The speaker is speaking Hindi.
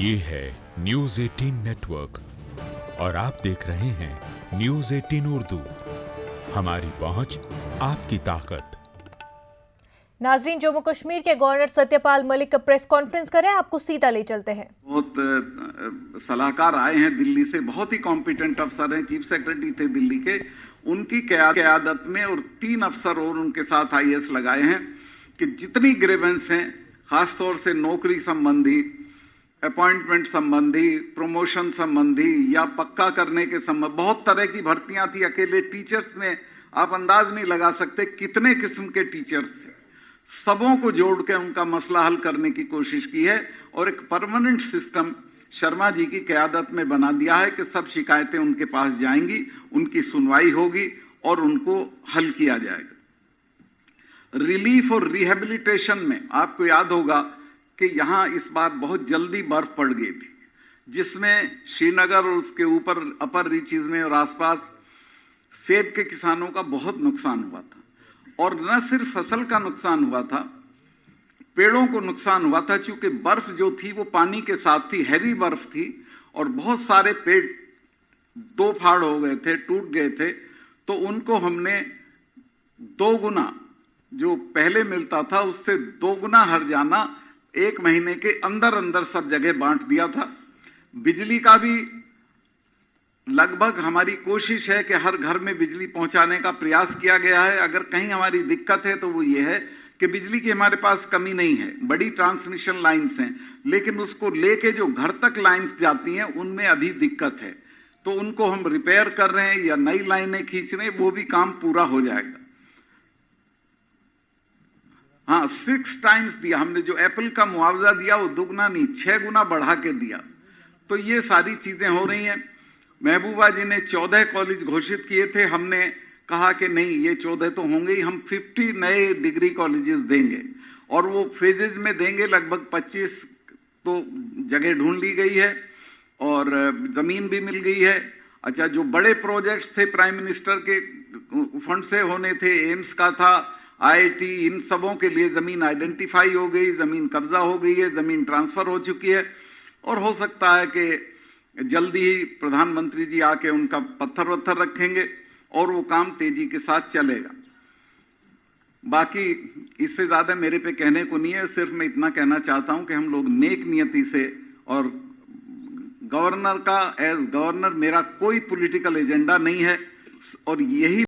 ये है न्यूज 18 नेटवर्क और आप देख रहे हैं न्यूज 18 उर्दू। हमारी पहुंच आपकी ताकत। नाजरीन, जम्मू कश्मीर के गवर्नर सत्यपाल मलिक का प्रेस कॉन्फ्रेंस कर रहे हैं, आपको सीधा ले चलते हैं। बहुत सलाहकार आए हैं दिल्ली से, बहुत ही कॉम्पिटेंट अफसर हैं, चीफ सेक्रेटरी थे दिल्ली के, उनकी क़यादत में और 3 अफसर और उनके साथ आईएएस लगाए हैं कि जितनी ग्रीवेंस हैं, खासतौर से नौकरी संबंधी, अपॉइंटमेंट संबंधी, प्रमोशन संबंधी या पक्का करने के संबंध, बहुत तरह की भर्तियां थी। अकेले टीचर्स में आप अंदाज नहीं लगा सकते कितने किस्म के टीचर्स थे। सबों को जोड़ के उनका मसला हल करने की कोशिश की है और एक परमानेंट सिस्टम शर्मा जी की क़यादत में बना दिया है कि सब शिकायतें उनके पास जाएंगी, उनकी सुनवाई होगी और उनको हल किया जाएगा। रिलीफ और रिहेबिलिटेशन में आपको याद होगा कि यहां इस बार बहुत जल्दी बर्फ पड़ गई थी, जिसमें श्रीनगर और उसके ऊपर अपर रीचेज में और आसपास सेब के किसानों का बहुत नुकसान हुआ था। और न सिर्फ फसल का नुकसान हुआ था, पेड़ों को नुकसान हुआ था, क्योंकि बर्फ जो थी वो पानी के साथ थी, हैवी बर्फ थी और बहुत सारे पेड़ 2 फाड़ हो गए थे, टूट गए थे। तो उनको हमने 2 गुना जो पहले मिलता था उससे 2 गुना हर्जाना 1 महीने के अंदर अंदर सब जगह बांट दिया था। बिजली का भी लगभग हमारी कोशिश है कि हर घर में बिजली पहुंचाने का प्रयास किया गया है। अगर कहीं हमारी दिक्कत है तो वो ये है कि बिजली की हमारे पास कमी नहीं है, बड़ी ट्रांसमिशन लाइंस हैं, लेकिन उसको लेके जो घर तक लाइंस जाती हैं उनमें अभी दिक्कत है। तो उनको हम रिपेयर कर रहे हैं या नई लाइनें खींच रहे हैं, वो भी काम पूरा हो जाएगा। हाँ, 6 टाइम्स दिया हमने। जो एप्पल का मुआवजा दिया वो दुगना नहीं 6 गुना बढ़ा के दिया। तो ये सारी चीजें हो रही हैं। महबूबा जी ने 14 कॉलेज घोषित किए थे, हमने कहा कि नहीं, ये 14 तो होंगे ही, हम 50 नए डिग्री कॉलेजेस देंगे और वो फेजेज में देंगे। लगभग 25 तो जगह ढूंढ ली गई है और जमीन भी मिल गई है। अच्छा, जो बड़े प्रोजेक्ट्स थे प्राइम मिनिस्टर के फंड से होने थे, एम्स का था, आईआईटी, इन सबों के लिए जमीन आइडेंटिफाई हो गई, जमीन कब्जा हो गई है, जमीन ट्रांसफर हो चुकी है और हो सकता है कि जल्दी ही प्रधानमंत्री जी आके उनका पत्थर वत्थर रखेंगे और वो काम तेजी के साथ चलेगा। बाकी इससे ज्यादा मेरे पे कहने को नहीं है, सिर्फ मैं इतना कहना चाहता हूं कि हम लोग नेक नियति से, और गवर्नर का एज गवर्नर मेरा कोई पॉलिटिकल एजेंडा नहीं है और यही